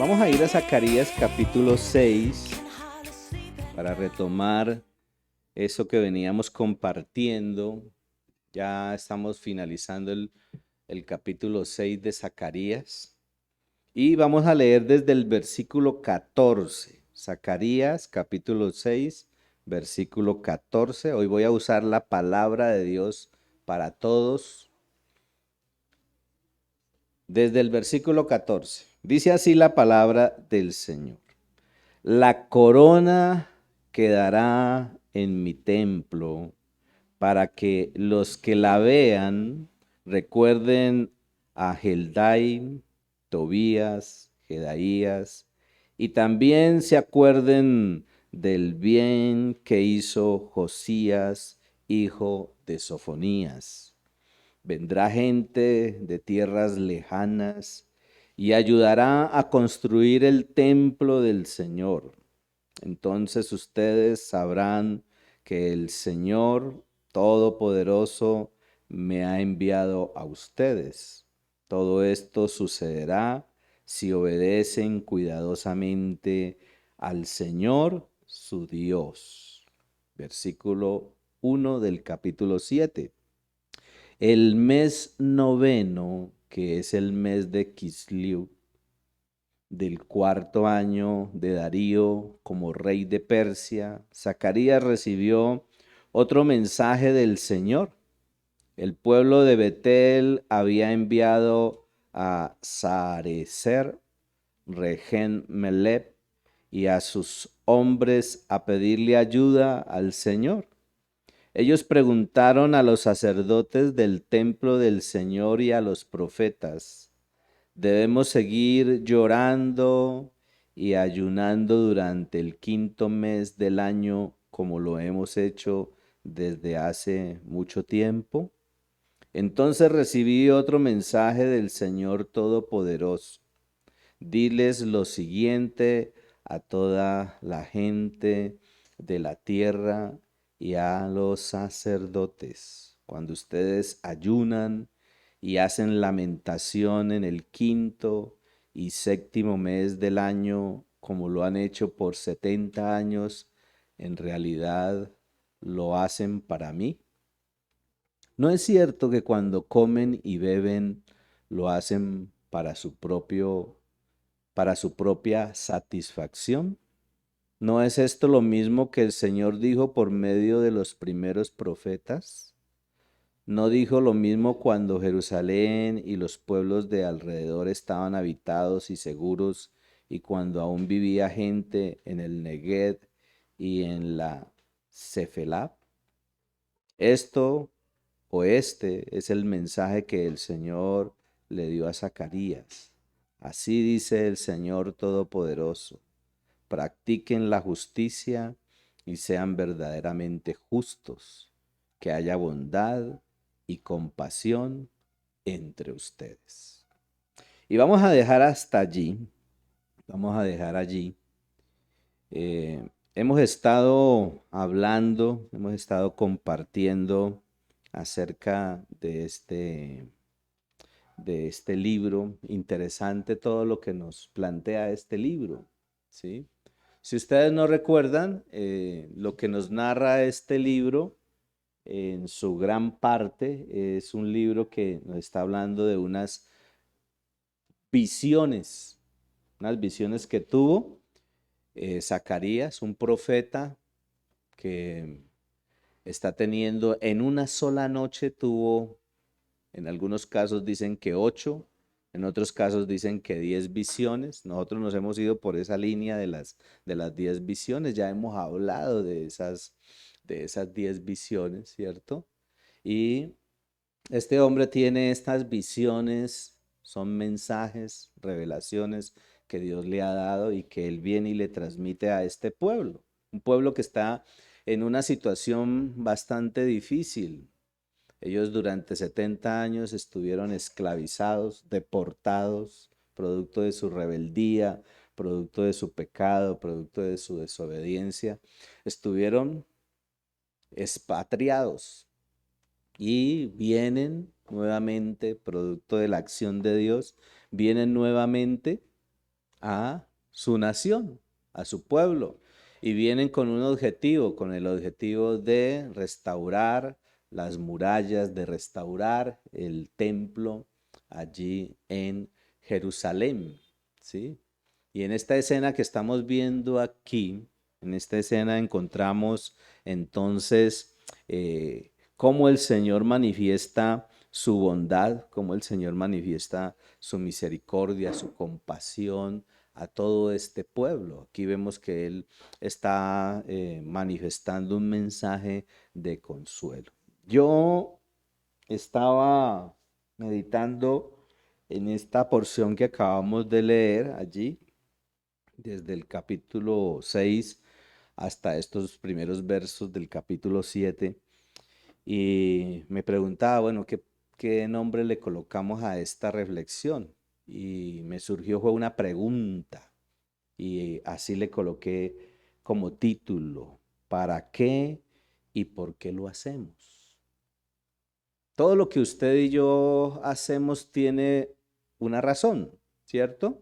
Vamos a ir a Zacarías capítulo 6 para retomar eso que veníamos compartiendo. Ya estamos finalizando el capítulo 6 de Zacarías y vamos a leer desde el versículo 14. Zacarías capítulo 6, versículo 14. Hoy voy a usar la palabra de Dios para todos. Desde el versículo 14. Dice así la palabra del Señor. La corona quedará en mi templo para que los que la vean recuerden a Heldai, Tobías, Jedaías, y también se acuerden del bien que hizo Josías, hijo de Sofonías. Vendrá gente de tierras lejanas y ayudará a construir el templo del Señor. Entonces ustedes sabrán que el Señor Todopoderoso me ha enviado a ustedes. Todo esto sucederá si obedecen cuidadosamente al Señor su Dios. Versículo 1 del capítulo 7. El mes noveno, que es el mes de Kisliu, del cuarto año de Darío como rey de Persia, Zacarías recibió otro mensaje del Señor. El pueblo de Betel había enviado a Sarecer, regen Melep, y a sus hombres a pedirle ayuda al Señor. Ellos preguntaron a los sacerdotes del templo del Señor y a los profetas: ¿debemos seguir llorando y ayunando durante el quinto mes del año como lo hemos hecho desde hace mucho tiempo? Entonces recibí otro mensaje del Señor Todopoderoso. Diles lo siguiente a toda la gente de la tierra y a los sacerdotes: cuando ustedes ayunan y hacen lamentación en el quinto y séptimo mes del año, como lo han hecho por 70 años, en realidad lo hacen para mí. ¿No es cierto que cuando comen y beben lo hacen para su propia satisfacción? ¿No es esto lo mismo que el Señor dijo por medio de los primeros profetas? ¿No dijo lo mismo cuando Jerusalén y los pueblos de alrededor estaban habitados y seguros, y cuando aún vivía gente en el Neguev y en la Cefelab? Este es el mensaje que el Señor le dio a Zacarías. Así dice el Señor Todopoderoso: practiquen la justicia y sean verdaderamente justos, que haya bondad y compasión entre ustedes. Y vamos a dejar hasta allí, vamos a dejar allí. Hemos estado hablando, hemos estado compartiendo acerca de este libro. Interesante todo lo que nos plantea este libro, ¿sí? Si ustedes no recuerdan, lo que nos narra este libro, en su gran parte, es un libro que nos está hablando de visiones, unas visiones que tuvo Zacarías, un profeta que está teniendo en una sola noche. Tuvo, en algunos casos dicen que 8, en otros casos dicen que 10 visiones. Nosotros nos hemos ido por esa línea de las 10 visiones. Ya hemos hablado de esas 10 visiones, ¿cierto? Y este hombre tiene estas visiones, son mensajes, revelaciones que Dios le ha dado y que él viene y le transmite a este pueblo. Un pueblo que está en una situación bastante difícil. Ellos durante 70 años estuvieron esclavizados, deportados, producto de su rebeldía, producto de su pecado, producto de su desobediencia. Estuvieron expatriados y vienen nuevamente, producto de la acción de Dios, vienen nuevamente a su nación, a su pueblo. Y vienen con un objetivo, con el objetivo de restaurar las murallas, de restaurar el templo allí en Jerusalén, ¿sí? Y en esta escena que estamos viendo aquí, en esta escena encontramos entonces cómo el Señor manifiesta su bondad, cómo el Señor manifiesta su misericordia, su compasión a todo este pueblo. Aquí vemos que Él está manifestando un mensaje de consuelo. Yo estaba meditando en esta porción que acabamos de leer allí, desde el capítulo 6 hasta estos primeros versos del capítulo 7, y me preguntaba, bueno, ¿qué nombre le colocamos a esta reflexión? Y me surgió fue una pregunta, y así le coloqué como título: ¿para qué y por qué lo hacemos? Todo lo que usted y yo hacemos tiene una razón, ¿cierto?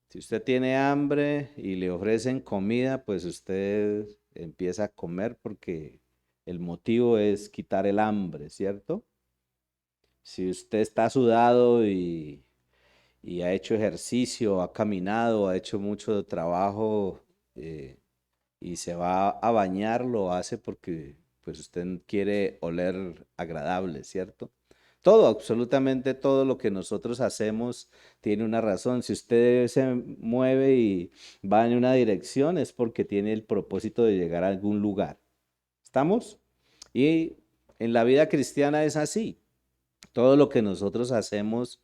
Si usted tiene hambre y le ofrecen comida, pues usted empieza a comer porque el motivo es quitar el hambre, ¿cierto? Si usted está sudado y ha hecho ejercicio, ha caminado, ha hecho mucho trabajo eh, y se va a bañar, lo hace porque pues usted quiere oler agradable, ¿cierto? Todo, absolutamente todo lo que nosotros hacemos tiene una razón. Si usted se mueve y va en una dirección es porque tiene el propósito de llegar a algún lugar. ¿Estamos? Y en la vida cristiana es así. Todo lo que nosotros hacemos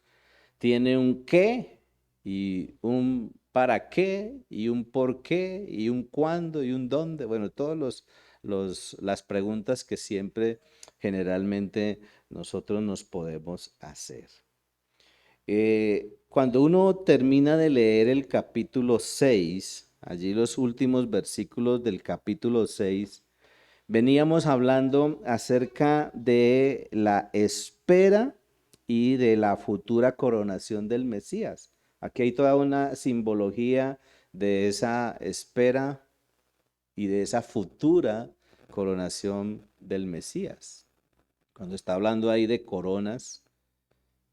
tiene un qué y un para qué y un por qué y un cuándo y un dónde. Bueno, todos las preguntas que siempre generalmente nosotros nos podemos hacer. Cuando uno termina de leer el capítulo 6, allí los últimos versículos del capítulo 6, veníamos hablando acerca de la espera y de la futura coronación del Mesías. Aquí hay toda una simbología de esa espera y de esa futura coronación del Mesías. Cuando está hablando ahí de coronas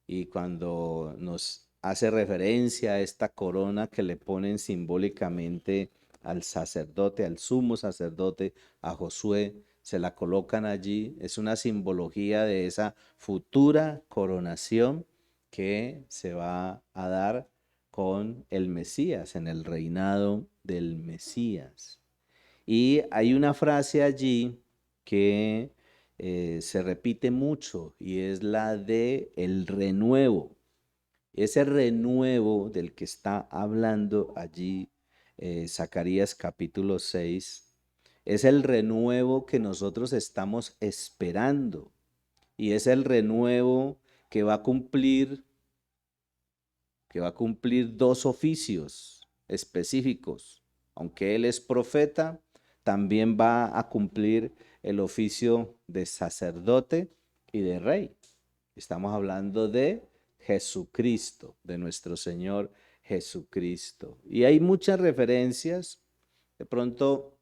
y cuando nos hace referencia a esta corona que le ponen simbólicamente al sacerdote, al sumo sacerdote, a Josué, se la colocan allí, es una simbología de esa futura coronación que se va a dar con el Mesías, en el reinado del Mesías. Y hay una frase allí que se repite mucho y es la de el renuevo. Ese renuevo del que está hablando allí Zacarías capítulo 6 es el renuevo que nosotros estamos esperando y es el renuevo que va a cumplir dos oficios específicos. Aunque él es profeta, también va a cumplir el oficio de sacerdote y de rey. Estamos hablando de Jesucristo, de nuestro Señor Jesucristo. Y hay muchas referencias. De pronto,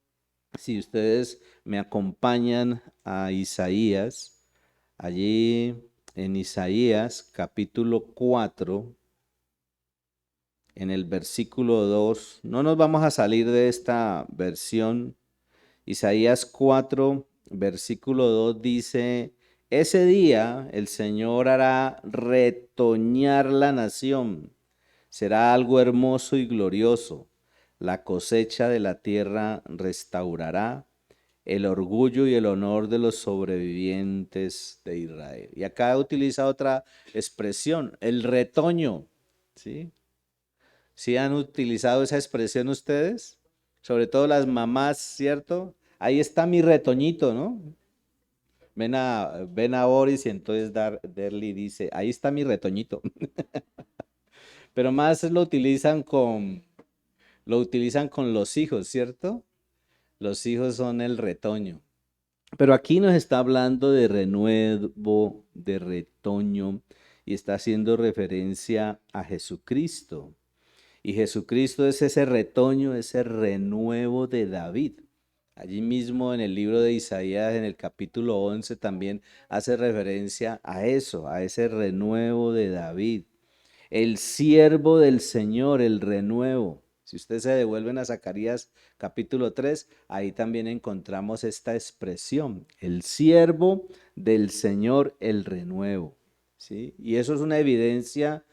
si ustedes me acompañan a Isaías, allí en Isaías capítulo 4, en el versículo 2, no nos vamos a salir de esta versión. Isaías 4, versículo 2 dice: ese día el Señor hará retoñar la nación, será algo hermoso y glorioso. La cosecha de la tierra restaurará el orgullo y el honor de los sobrevivientes de Israel. Y acá utiliza otra expresión, el retoño, ¿sí? ¿Sí han utilizado esa expresión ustedes? Sobre todo las mamás, ¿cierto? Ahí está mi retoñito, ¿no? Ven a Boris y entonces Derly dice, ahí está mi retoñito. Pero más lo utilizan con los hijos, ¿cierto? Los hijos son el retoño. Pero aquí nos está hablando de renuevo, de retoño, y está haciendo referencia a Jesucristo. Y Jesucristo es ese retoño, ese renuevo de David. Allí mismo en el libro de Isaías, en el capítulo 11, también hace referencia a eso, a ese renuevo de David. El siervo del Señor, el renuevo. Si ustedes se devuelven a Zacarías capítulo 3, ahí también encontramos esta expresión, el siervo del Señor, el renuevo. ¿Sí? Y eso es una evidencia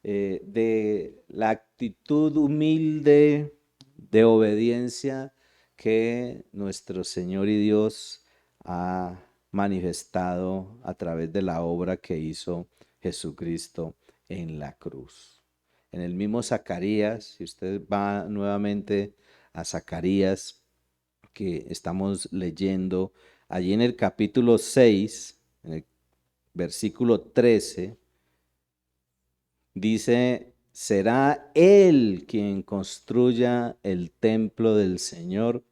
de la actitud humilde de obediencia que nuestro Señor y Dios ha manifestado a través de la obra que hizo Jesucristo en la cruz. En el mismo Zacarías, si usted va nuevamente a Zacarías, que estamos leyendo, allí en el capítulo 6, en el versículo 13, dice, será Él quien construya el templo del Señor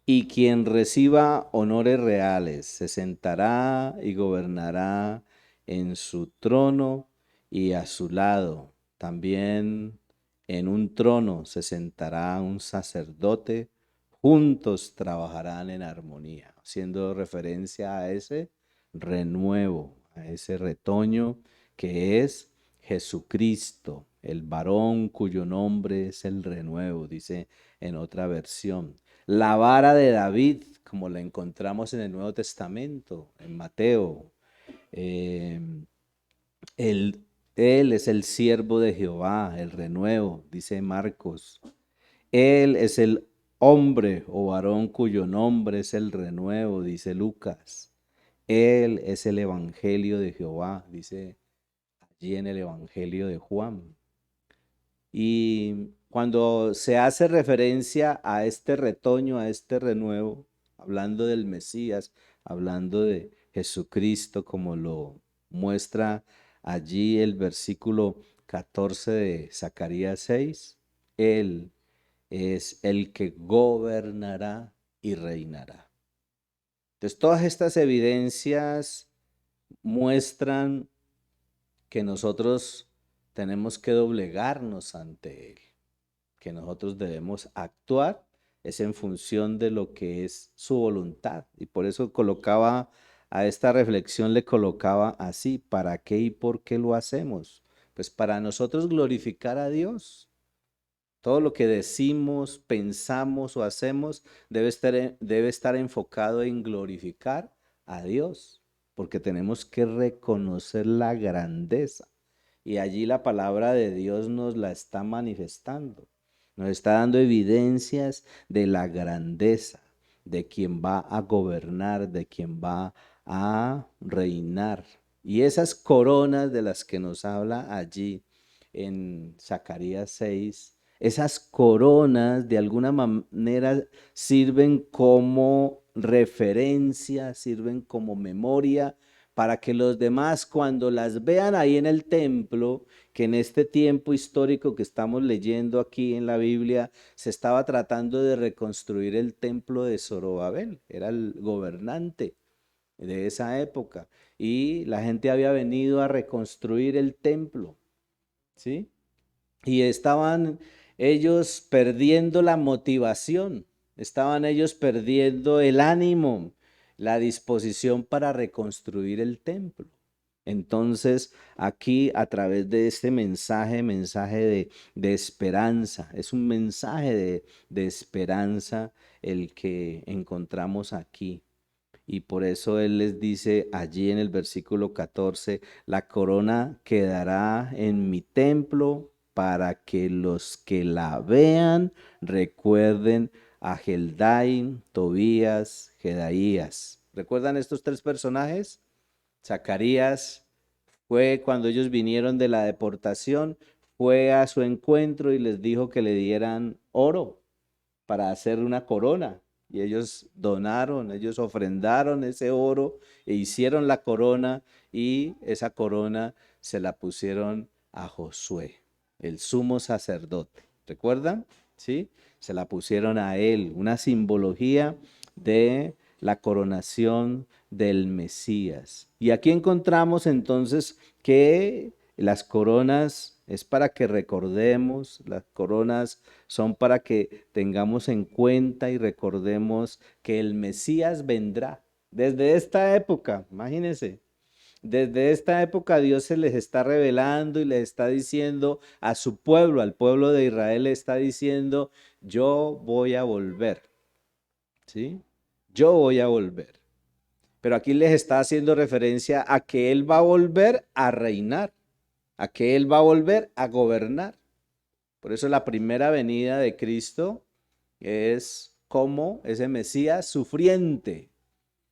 y quien reciba honores reales. Se sentará y gobernará en su trono y a su lado. También en un trono se sentará un sacerdote. Juntos trabajarán en armonía, haciendo referencia a ese renuevo, a ese retoño que es Jesucristo, el varón cuyo nombre es el renuevo, dice en otra versión. La vara de David, como la encontramos en el Nuevo Testamento, en Mateo. eh, él, él es el siervo de Jehová, el renuevo, dice Marcos. Él es el hombre o varón cuyo nombre es el renuevo, dice Lucas. Él es el evangelio de Jehová, dice allí en el evangelio de Juan. Y cuando se hace referencia a este retoño, a este renuevo, hablando del Mesías, hablando de Jesucristo, como lo muestra allí el versículo 14 de Zacarías 6, Él es el que gobernará y reinará. Entonces, todas estas evidencias muestran que nosotros tenemos que doblegarnos ante Él, que nosotros debemos actuar es en función de lo que es su voluntad. Y por eso colocaba a esta reflexión, le colocaba así, ¿para qué y por qué lo hacemos? Pues para nosotros glorificar a Dios. Todo lo que decimos, pensamos o hacemos debe estar enfocado en glorificar a Dios, porque tenemos que reconocer la grandeza. Y allí la palabra de Dios nos la está manifestando, nos está dando evidencias de la grandeza, de quien va a gobernar, de quien va a reinar. Y esas coronas de las que nos habla allí en Zacarías 6, esas coronas de alguna manera sirven como referencia, sirven como memoria para que los demás cuando las vean ahí en el templo, que en este tiempo histórico que estamos leyendo aquí en la Biblia, se estaba tratando de reconstruir el templo de Zorobabel, era el gobernante de esa época, y la gente había venido a reconstruir el templo, ¿sí? Y estaban ellos perdiendo la motivación, estaban ellos perdiendo el ánimo, la disposición para reconstruir el templo. Entonces, aquí a través de este mensaje, de esperanza, es un mensaje de esperanza el que encontramos aquí. Y por eso Él les dice allí en el versículo 14, la corona quedará en mi templo para que los que la vean recuerden a Heldai, Tobías, Jedaías. ¿Recuerdan estos tres personajes? Zacarías fue cuando ellos vinieron de la deportación, fue a su encuentro y les dijo que le dieran oro para hacer una corona. Y ellos donaron, ellos ofrendaron ese oro e hicieron la corona y esa corona se la pusieron a Josué, el sumo sacerdote. ¿Recuerdan? ¿Sí? Se la pusieron a él, una simbología de la coronación del Mesías. Y aquí encontramos entonces que las coronas es para que recordemos, las coronas son para que tengamos en cuenta y recordemos que el Mesías vendrá. Desde esta época, imagínense, desde esta época Dios se les está revelando y les está diciendo a su pueblo, al pueblo de Israel, le está diciendo, yo voy a volver, ¿sí? Yo voy a volver. Pero aquí les está haciendo referencia a que Él va a volver a reinar, a que Él va a volver a gobernar. Por eso la primera venida de Cristo es como ese Mesías sufriente.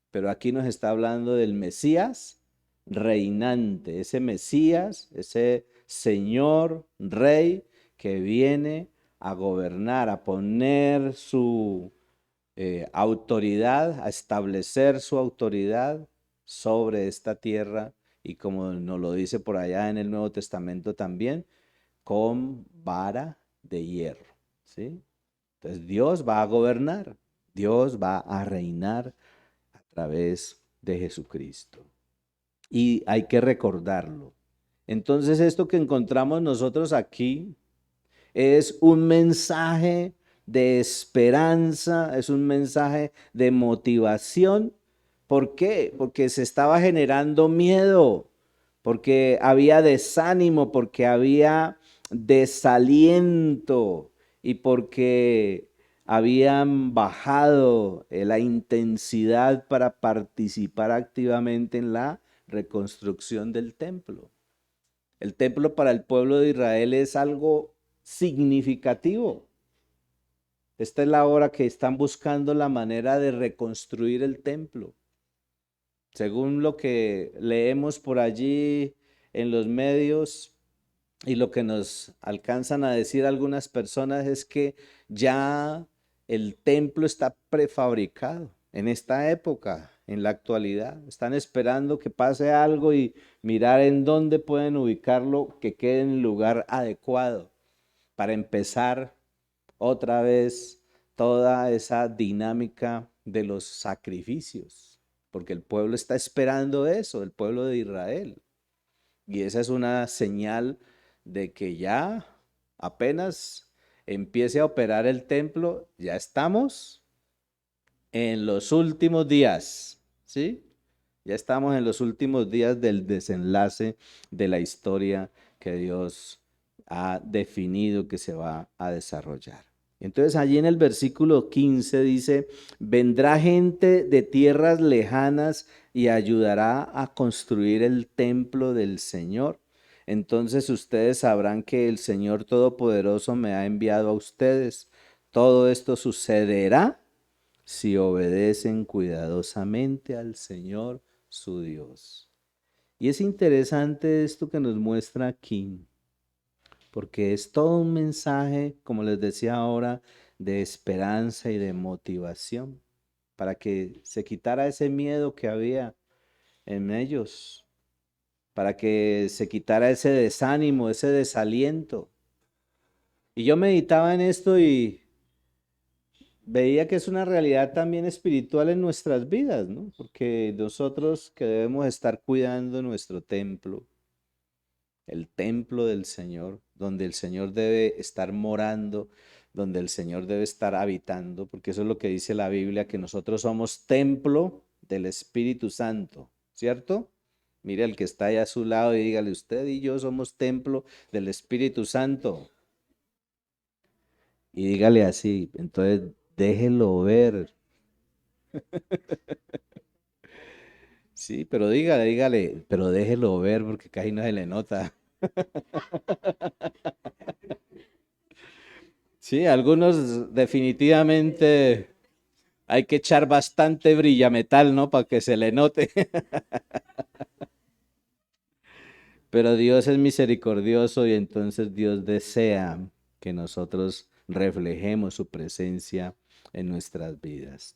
Pero aquí nos está hablando del Mesías reinante, ese Mesías, ese Señor, Rey, que viene a gobernar, a poner su autoridad, a establecer su autoridad sobre esta tierra y como nos lo dice por allá en el Nuevo Testamento también, con vara de hierro, ¿sí? Entonces Dios va a gobernar, Dios va a reinar a través de Jesucristo. Y hay que recordarlo. Entonces esto que encontramos nosotros aquí es un mensaje de esperanza, es un mensaje de motivación. ¿Por qué? Porque se estaba generando miedo, porque había desánimo, porque había desaliento y porque habían bajado la intensidad para participar activamente en la reconstrucción del templo. El templo para el pueblo de Israel es algo significativo. Esta es la hora que están buscando la manera de reconstruir el templo. Según lo que leemos por allí en los medios y lo que nos alcanzan a decir algunas personas es que ya el templo está prefabricado en esta época, en la actualidad. Están esperando que pase algo y mirar en dónde pueden ubicarlo que quede en el lugar adecuado para empezar otra vez toda esa dinámica de los sacrificios, porque el pueblo está esperando eso, el pueblo de Israel. Y esa es una señal de que ya apenas empiece a operar el templo, ya estamos en los últimos días, ¿sí? Ya estamos en los últimos días del desenlace de la historia que Dios ha definido que se va a desarrollar. Entonces allí en el versículo 15 dice, vendrá gente de tierras lejanas y ayudará a construir el templo del Señor. Entonces ustedes sabrán que el Señor Todopoderoso me ha enviado a ustedes. Todo esto sucederá si obedecen cuidadosamente al Señor su Dios. Y es interesante esto que nos muestra aquí, porque es todo un mensaje, como les decía ahora, de esperanza y de motivación, para que se quitara ese miedo que había en ellos, para que se quitara ese desánimo, ese desaliento. Y yo meditaba en esto y veía que es una realidad también espiritual en nuestras vidas, ¿no? Porque nosotros que debemos estar cuidando nuestro templo, el templo del Señor, donde el Señor debe estar morando, donde el Señor debe estar habitando, porque eso es lo que dice la Biblia, que nosotros somos templo del Espíritu Santo, ¿cierto? Mire el que está ahí a su lado y dígale, usted y yo somos templo del Espíritu Santo. Y dígale así, entonces déjelo ver. Sí, pero dígale, pero déjelo ver porque casi no se le nota. Sí, algunos definitivamente hay que echar bastante brillametal, ¿no? Para que se le note. Pero Dios es misericordioso y entonces Dios desea que nosotros reflejemos su presencia en nuestras vidas.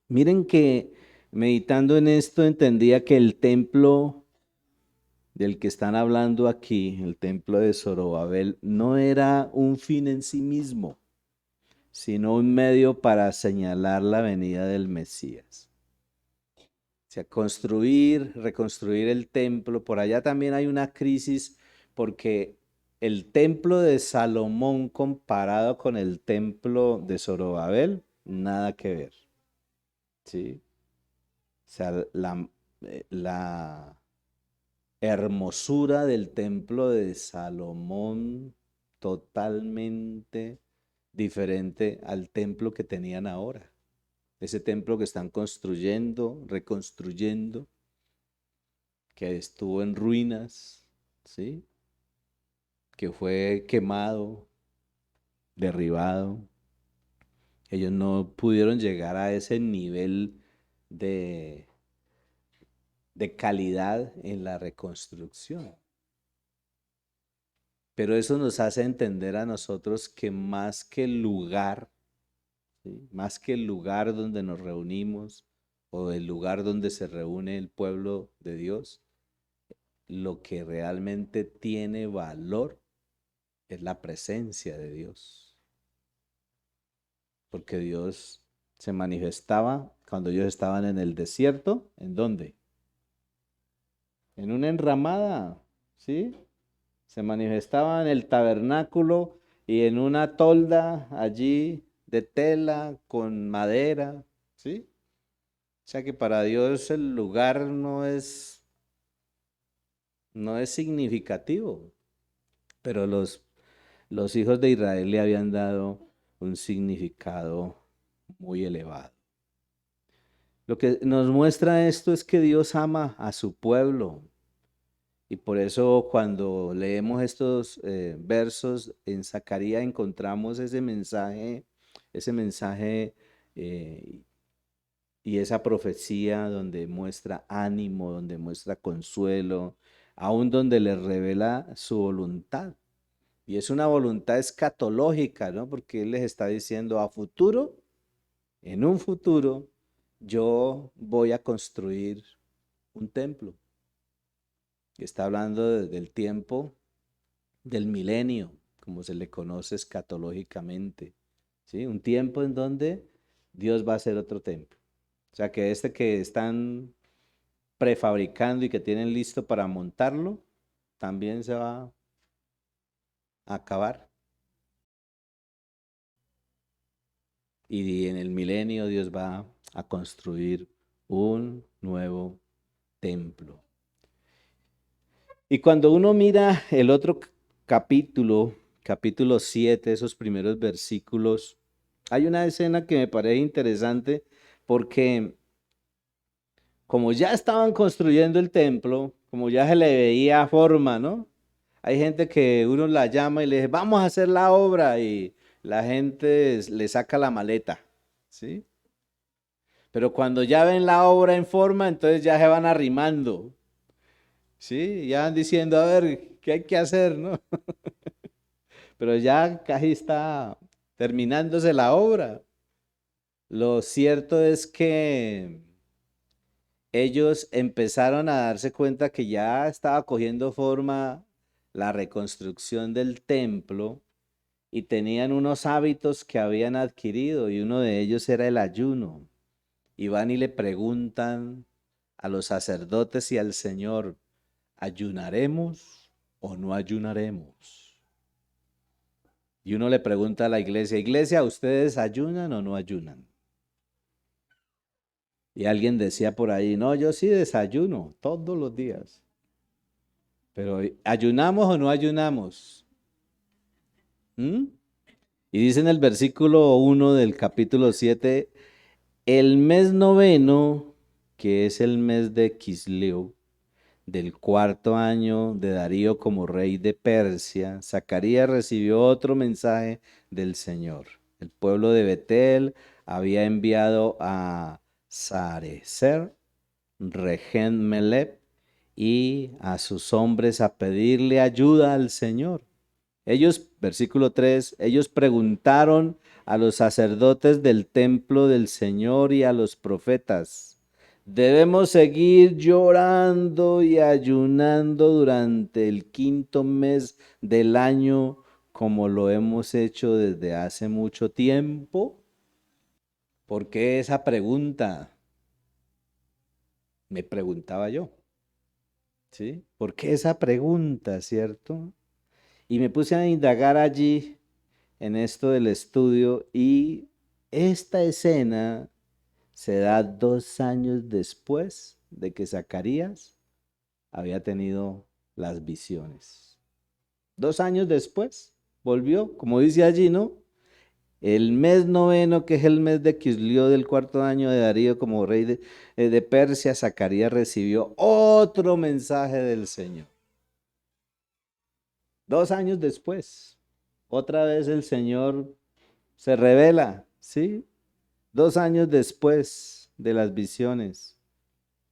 Miren que meditando en esto entendía que el templo del que están hablando aquí, el templo de Zorobabel, no era un fin en sí mismo, sino un medio para señalar la venida del Mesías. O sea, construir, reconstruir el templo. Por allá también hay una crisis porque el templo de Salomón comparado con el templo de Zorobabel, nada que ver, ¿sí? O sea, la hermosura del templo de Salomón totalmente diferente al templo que tenían ahora. Ese templo que están construyendo, reconstruyendo, que estuvo en ruinas, ¿sí? Que fue quemado, derribado. Ellos no pudieron llegar a ese nivel de, de calidad en la reconstrucción. Pero eso nos hace entender a nosotros que más que el lugar, ¿sí? Más que el lugar donde nos reunimos o el lugar donde se reúne el pueblo de Dios, lo que realmente tiene valor es la presencia de Dios. Porque Dios se manifestaba cuando ellos estaban en el desierto. ¿En dónde? En una enramada, ¿sí? Se manifestaba en el tabernáculo y en una tolda allí de tela con madera, ¿sí? O sea que para Dios el lugar no es significativo, pero los hijos de Israel le habían dado un significado muy elevado. Lo que nos muestra esto es que Dios ama a su pueblo. Y por eso cuando leemos estos versos en Zacarías encontramos ese mensaje y esa profecía donde muestra ánimo, donde muestra consuelo, aún donde le revela su voluntad. Y es una voluntad escatológica, ¿no? Porque Él les está diciendo a futuro, en un futuro, yo voy a construir un templo. Y está hablando del tiempo del milenio, como se le conoce escatológicamente, ¿sí? Un tiempo en donde Dios va a hacer otro templo. O sea que este que están prefabricando y que tienen listo para montarlo, también se va a acabar. Y en el milenio Dios va a construir un nuevo templo. Y cuando uno mira el otro capítulo, capítulo 7, esos primeros versículos, hay una escena que me parece interesante porque como ya estaban construyendo el templo, como ya se le veía forma, ¿no? Hay gente que uno la llama y le dice, vamos a hacer la obra y la gente le saca la maleta, ¿sí? Pero cuando ya ven la obra en forma, entonces ya se van arrimando, ¿sí? Ya van diciendo, a ver, ¿qué hay que hacer, no? Pero ya casi está terminándose la obra. Lo cierto es que ellos empezaron a darse cuenta que ya estaba cogiendo forma la reconstrucción del templo y tenían unos hábitos que habían adquirido y uno de ellos era el ayuno. Y van y le preguntan a los sacerdotes y al Señor, ¿ayunaremos o no ayunaremos? Y uno le pregunta a la iglesia, iglesia, ¿ustedes ayunan o no ayunan? Y alguien decía por ahí, no, yo sí desayuno todos los días. Pero ¿ayunamos o no ayunamos? ¿Mm? Y dice en el versículo 1 del capítulo 7, el mes noveno, que es el mes de Quisleu, del cuarto año de Darío como rey de Persia, Zacarías recibió otro mensaje del Señor. El pueblo de Betel había enviado a Sarecer, Regen Melech, y a sus hombres a pedirle ayuda al Señor. Ellos, versículo 3, ellos preguntaron a los sacerdotes del templo del Señor y a los profetas, ¿debemos seguir llorando y ayunando durante el quinto mes del año como lo hemos hecho desde hace mucho tiempo? ¿Por qué esa pregunta? Me preguntaba yo, ¿sí? ¿Por qué esa pregunta, cierto? Y me puse a indagar allí en esto del estudio y esta escena se da 2 años después de que Zacarías había tenido las visiones. 2 años después volvió, como dice allí, ¿no? El mes noveno, que es el mes de Quislió del 4 año de Darío como rey de Persia, Zacarías recibió otro mensaje del Señor. 2 años después, otra vez el Señor se revela, ¿sí? 2 años después de las visiones.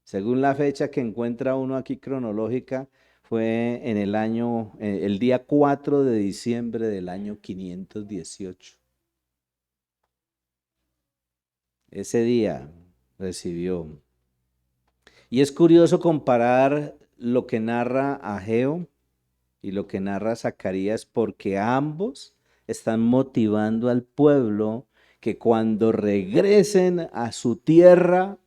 Según la fecha que encuentra uno aquí cronológica, fue en el día 4 de diciembre del año 518. Ese día recibió. Y es curioso comparar lo que narra Ageo y lo que narra Zacarías, porque ambos están motivando al pueblo que cuando regresen a su tierra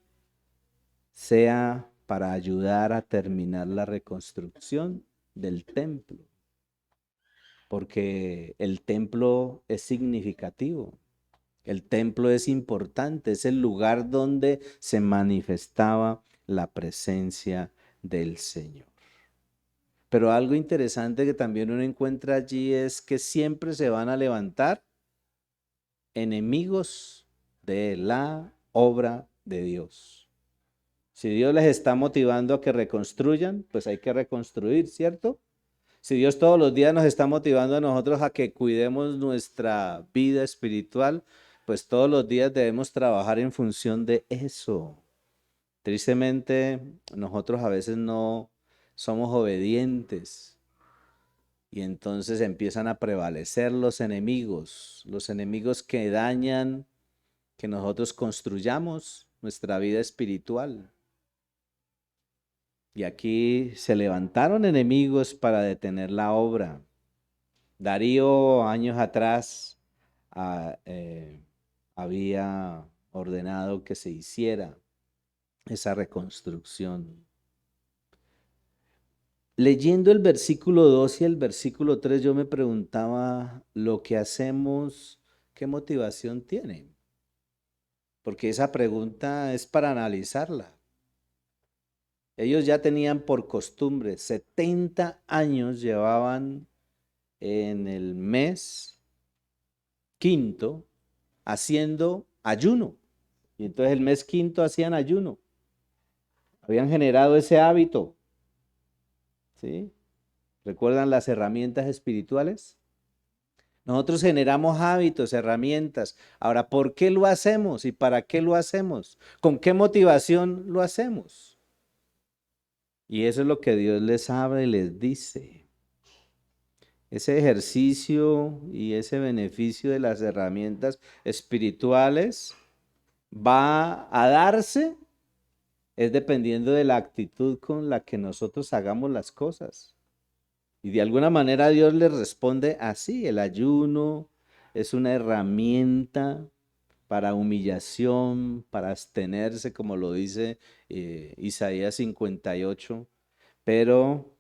sea para ayudar a terminar la reconstrucción del templo, porque el templo es significativo. El templo es importante, es el lugar donde se manifestaba la presencia del Señor. Pero algo interesante que también uno encuentra allí es que siempre se van a levantar enemigos de la obra de Dios. Si Dios les está motivando a que reconstruyan, pues hay que reconstruir, ¿cierto? Si Dios todos los días nos está motivando a nosotros a que cuidemos nuestra vida espiritual, pues todos los días debemos trabajar en función de eso. Tristemente, nosotros a veces no somos obedientes y entonces empiezan a prevalecer los enemigos que dañan que nosotros construyamos nuestra vida espiritual. Y aquí se levantaron enemigos para detener la obra. Darío años atrás había ordenado que se hiciera esa reconstrucción. Leyendo el versículo 2 y el versículo 3, yo me preguntaba, ¿lo que hacemos, qué motivación tiene? Porque esa pregunta es para analizarla. Ellos ya tenían por costumbre, 70 años llevaban en el mes quinto haciendo ayuno. Y entonces el mes quinto hacían ayuno. Habían generado ese hábito. ¿Sí? ¿Recuerdan las herramientas espirituales? Nosotros generamos hábitos, herramientas. Ahora, ¿por qué lo hacemos y para qué lo hacemos? ¿Con qué motivación lo hacemos? Y eso es lo que Dios les habla y les dice. Ese ejercicio y ese beneficio de las herramientas espirituales va a darse es dependiendo de la actitud con la que nosotros hagamos las cosas. Y de alguna manera Dios les responde así: el ayuno es una herramienta para humillación, para abstenerse, como lo dice Isaías 58, pero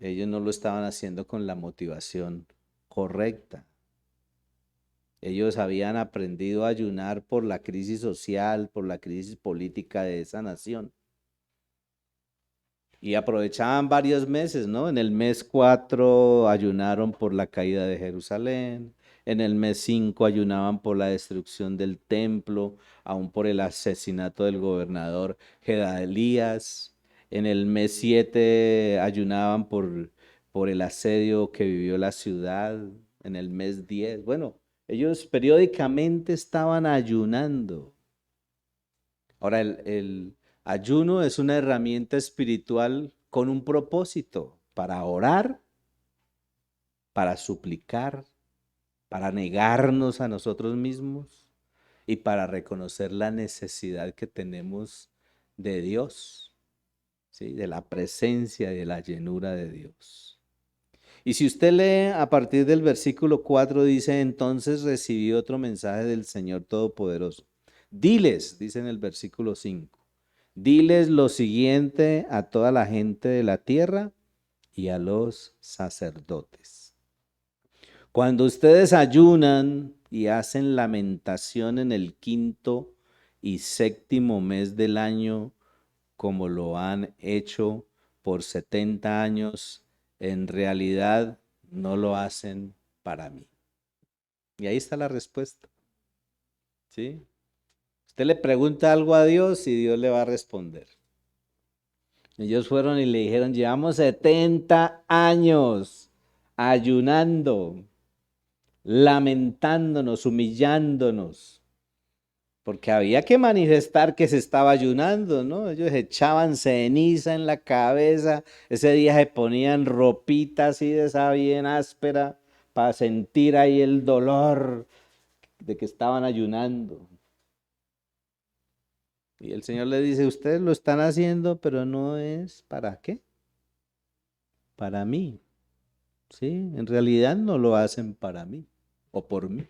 ellos no lo estaban haciendo con la motivación correcta. Ellos habían aprendido a ayunar por la crisis social, por la crisis política de esa nación. Y aprovechaban varios meses, ¿no? En el mes 4 ayunaron por la caída de Jerusalén, en el mes 5 ayunaban por la destrucción del templo, aún por el asesinato del gobernador Gedalías, en el mes 7 ayunaban por el asedio que vivió la ciudad, en el mes 10. Bueno, ellos periódicamente estaban ayunando. Ahora, el ayuno es una herramienta espiritual con un propósito: para orar, para suplicar, para negarnos a nosotros mismos y para reconocer la necesidad que tenemos de Dios, ¿sí? De la presencia y de la llenura de Dios. Y si usted lee a partir del versículo 4, dice: entonces recibí otro mensaje del Señor Todopoderoso. Diles, dice en el versículo 5. Diles lo siguiente a toda la gente de la tierra y a los sacerdotes. Cuando ustedes ayunan y hacen lamentación en el quinto y séptimo mes del año, como lo han hecho por 70 años, en realidad no lo hacen para mí. Y ahí está la respuesta. ¿Sí? Usted le pregunta algo a Dios y Dios le va a responder. Ellos fueron y le dijeron, llevamos 70 años ayunando, lamentándonos, humillándonos, porque había que manifestar que se estaba ayunando, ¿no? Ellos echaban ceniza en la cabeza, ese día se ponían ropita así de esa bien áspera para sentir ahí el dolor de que estaban ayunando. Y el Señor le dice, ustedes lo están haciendo, pero no es ¿para qué? Para mí, ¿sí? En realidad no lo hacen para mí o por mí.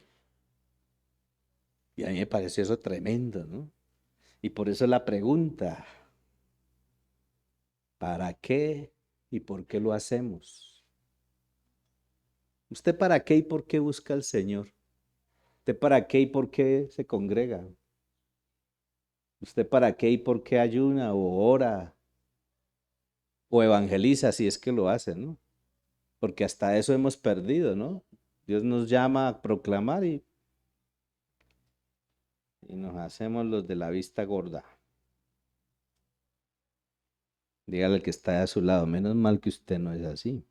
Y a mí me pareció eso tremendo, ¿no? Y por eso la pregunta, ¿para qué y por qué lo hacemos? ¿Usted para qué y por qué busca al Señor? ¿Usted para qué y por qué se congrega? ¿Usted para qué y por qué ayuna o ora o evangeliza si es que lo hace, ¿no? Porque hasta eso hemos perdido, ¿no? Dios nos llama a proclamar y nos hacemos los de la vista gorda. Dígale al que está a su lado, menos mal que usted no es así.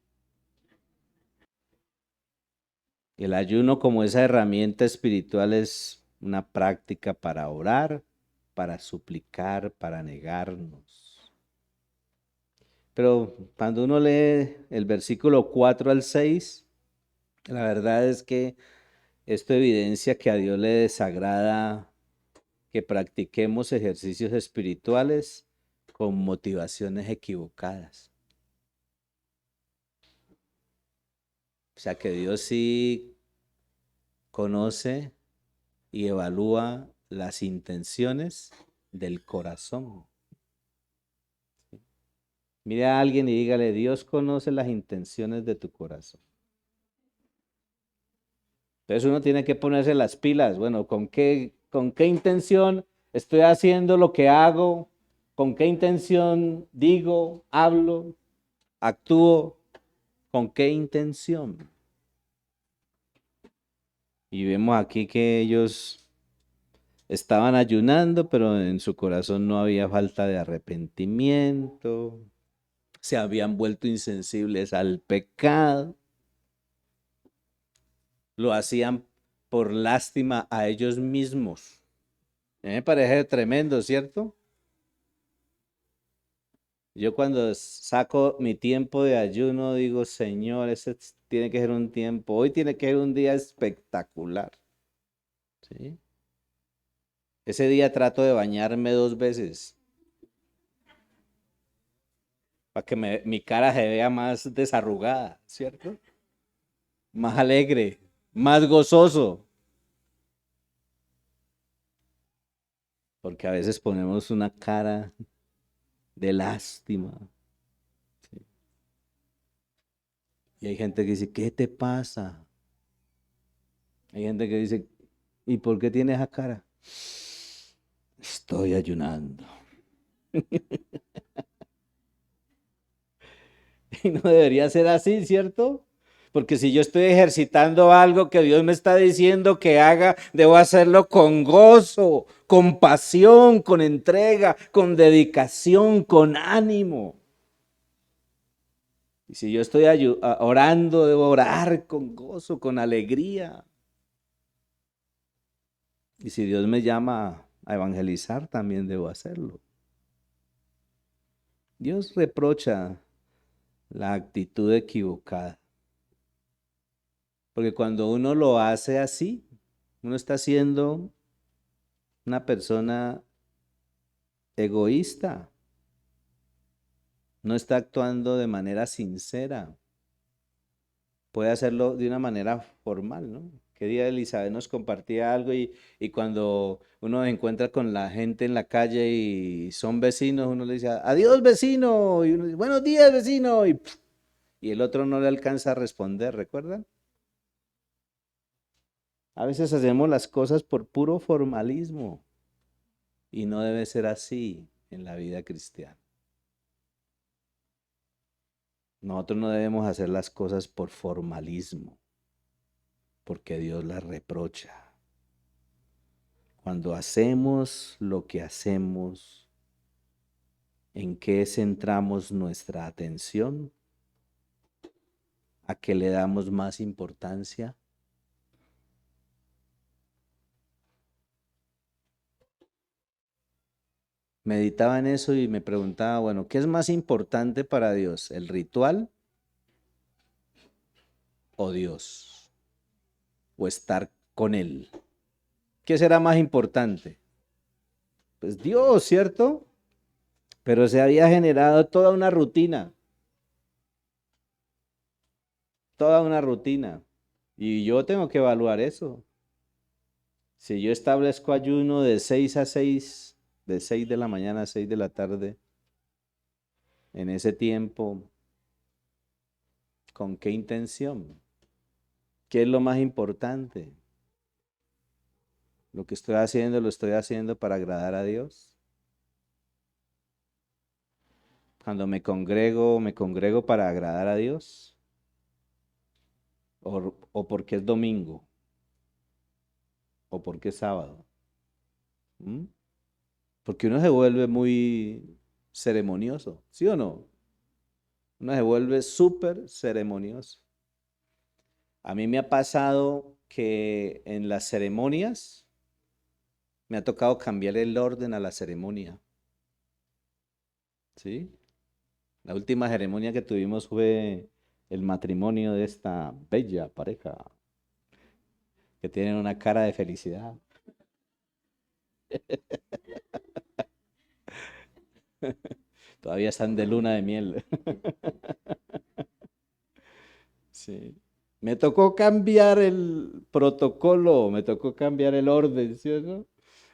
El ayuno como esa herramienta espiritual es una práctica para orar, para suplicar, para negarnos. Pero cuando uno lee el versículo 4 al 6, la verdad es que esto evidencia que a Dios le desagrada que practiquemos ejercicios espirituales con motivaciones equivocadas. O sea que Dios sí conoce y evalúa las intenciones del corazón. Mire a alguien y dígale, Dios conoce las intenciones de tu corazón. Entonces uno tiene que ponerse las pilas. Bueno, ¿con qué intención estoy haciendo lo que hago? ¿Con qué intención digo, hablo, actúo? ¿Con qué intención? Y vemos aquí que ellos estaban ayunando, pero en su corazón no había falta de arrepentimiento, se habían vuelto insensibles al pecado, lo hacían por lástima a ellos mismos. Me parece tremendo, ¿cierto? Yo cuando saco mi tiempo de ayuno digo, Señor, ese tiene que ser un tiempo, hoy tiene que ser un día espectacular, ¿sí? Ese día trato de bañarme 2 veces para que mi cara se vea más desarrugada, ¿cierto? Más alegre, más gozoso. Porque a veces ponemos una cara de lástima. ¿Sí? Y hay gente que dice, ¿qué te pasa? Hay gente que dice, ¿y por qué tienes esa cara? Estoy ayunando. Y no debería ser así, ¿cierto? Porque si yo estoy ejercitando algo que Dios me está diciendo que haga, debo hacerlo con gozo, con pasión, con entrega, con dedicación, con ánimo. Y si yo estoy orando, debo orar con gozo, con alegría. Y si Dios me llama a evangelizar, también debo hacerlo. Dios reprocha la actitud equivocada. Porque cuando uno lo hace así, uno está siendo una persona egoísta. No está actuando de manera sincera. Puede hacerlo de una manera formal, ¿no? Que día Elizabeth nos compartía algo y cuando uno se encuentra con la gente en la calle y son vecinos, uno le dice, adiós vecino, y uno dice, buenos días vecino, y y el otro no le alcanza a responder, ¿recuerdan? A veces hacemos las cosas por puro formalismo y no debe ser así en la vida cristiana. Nosotros no debemos hacer las cosas por formalismo, porque Dios las reprocha. Cuando hacemos lo que hacemos, ¿en qué centramos nuestra atención? ¿A qué le damos más importancia? Meditaba en eso y me preguntaba, bueno, ¿qué es más importante para Dios? ¿El ritual o Dios? ¿O estar con Él? ¿Qué será más importante? Pues Dios, ¿cierto? Pero se había generado toda una rutina. Y yo tengo que evaluar eso. Si yo establezco ayuno de 6 a 6, de 6 de la mañana a 6 de la tarde, en ese tiempo, ¿con qué intención? ¿Qué es lo más importante? ¿Lo que estoy haciendo, lo estoy haciendo para agradar a Dios? Cuando me congrego para agradar a Dios, o porque es domingo, o porque es sábado. ¿Mm? Porque uno se vuelve muy ceremonioso, ¿sí o no? Uno se vuelve súper ceremonioso. A mí me ha pasado que en las ceremonias me ha tocado cambiar el orden a la ceremonia, ¿sí? La última ceremonia que tuvimos fue el matrimonio de esta bella pareja que tienen una cara de felicidad. Todavía están de luna de miel. Sí. Me tocó cambiar el protocolo, me tocó cambiar el orden, ¿sí o no?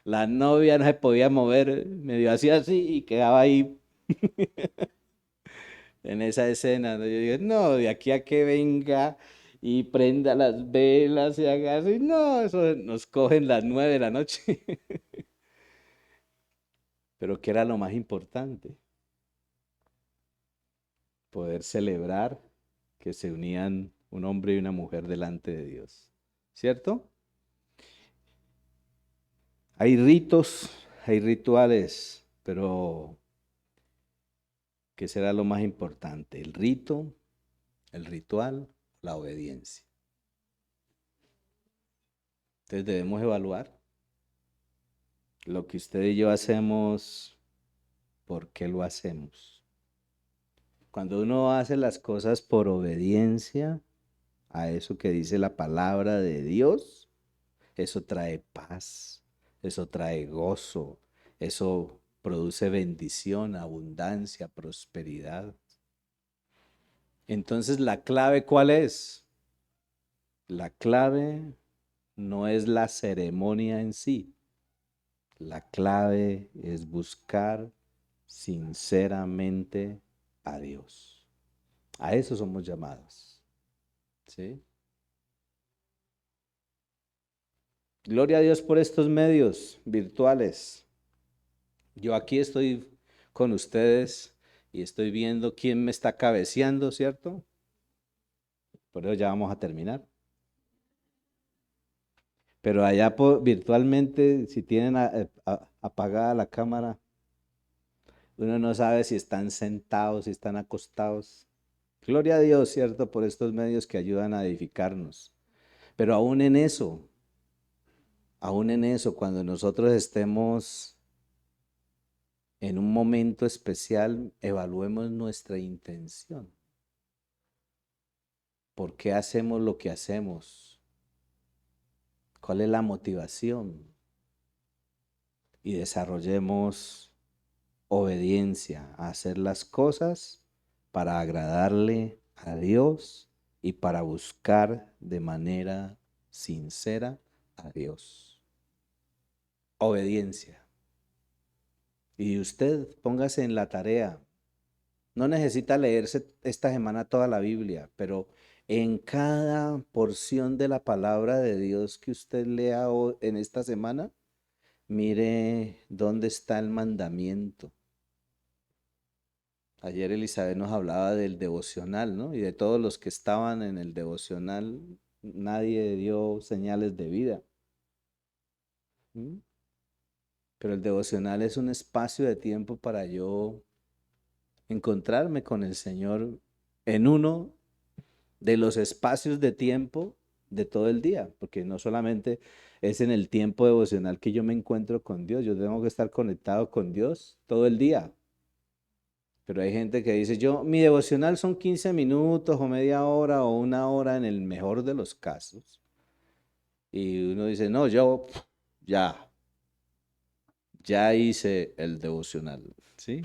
La novia no se podía mover, medio hacía así y quedaba ahí en esa escena, ¿no? Yo digo, no, de aquí a que venga y prenda las velas y haga así, no, eso nos cogen las 9 de la noche. Pero ¿qué era lo más importante? Poder celebrar que se unían un hombre y una mujer delante de Dios, ¿cierto? Hay ritos, hay rituales, pero ¿qué será lo más importante? ¿El rito, el ritual, la obediencia? Entonces debemos evaluar lo que usted y yo hacemos, ¿por qué lo hacemos? Cuando uno hace las cosas por obediencia a eso que dice la palabra de Dios, eso trae paz, eso trae gozo, eso produce bendición, abundancia, prosperidad. Entonces, ¿la clave cuál es? La clave no es la ceremonia en sí. La clave es buscar sinceramente a Dios. A eso somos llamados. ¿Sí? Gloria a Dios por estos medios virtuales. Yo aquí estoy con ustedes y estoy viendo quién me está cabeceando, ¿cierto? Por eso ya vamos a terminar. Pero allá virtualmente, si tienen apagada la cámara, uno no sabe si están sentados, si están acostados. Gloria a Dios, ¿cierto? Por estos medios que ayudan a edificarnos. Pero aún en eso, cuando nosotros estemos en un momento especial, evaluemos nuestra intención. ¿Por qué hacemos lo que hacemos? ¿Cuál es la motivación? Y desarrollemos obediencia a hacer las cosas para agradarle a Dios y para buscar de manera sincera a Dios. Obediencia. Y usted póngase en la tarea No necesita leerse esta semana toda la Biblia, pero en cada porción de la palabra de Dios que usted lea en esta semana, mire dónde está el mandamiento. Ayer Elizabeth nos hablaba del devocional, ¿no? Y de todos los que estaban en el devocional, nadie dio señales de vida. ¿Mm? Pero el devocional es un espacio de tiempo para yo encontrarme con el Señor en uno de los espacios de tiempo de todo el día, porque no solamente es en el tiempo devocional que yo me encuentro con Dios, yo tengo que estar conectado con Dios todo el día. Pero hay gente que dice, mi devocional son 15 minutos o media hora o una hora en el mejor de los casos. Y uno dice, no, ya, ya hice el devocional, ¿sí?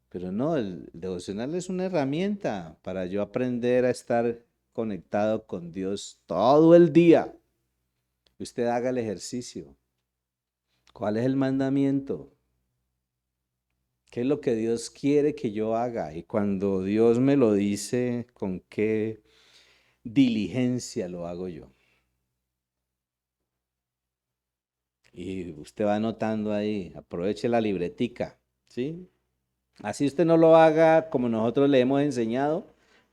Pero no, el devocional es una herramienta para yo aprender a estar conectado con Dios todo el día. Usted haga el ejercicio. ¿Cuál es el mandamiento? ¿Qué es lo que Dios quiere que yo haga? Y cuando Dios me lo dice, ¿con qué diligencia lo hago yo? Y usted va anotando ahí, aproveche la libretica, ¿sí? Así usted no lo haga como nosotros le hemos enseñado,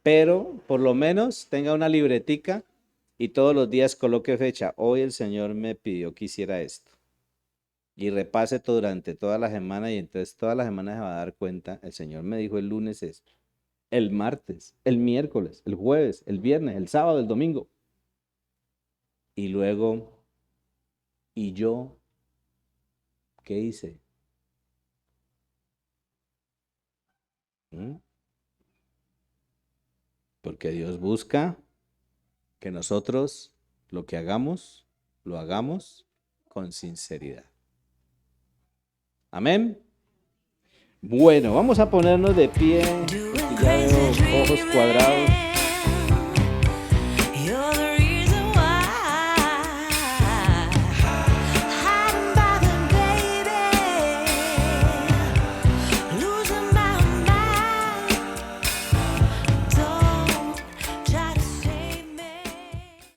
pero por lo menos tenga una libretica y todos los días coloque fecha. Hoy el Señor me pidió que hiciera esto. Y repase durante toda la semana y entonces toda la semana se va a dar cuenta, el Señor me dijo el lunes esto, el martes, el miércoles, el jueves, el viernes, el sábado, el domingo. Y luego, ¿y yo qué hice? ¿Mm? Porque Dios busca que nosotros lo que hagamos, lo hagamos con sinceridad. Amén. Bueno, vamos a ponernos de pie, porque ya veo ojos cuadrados.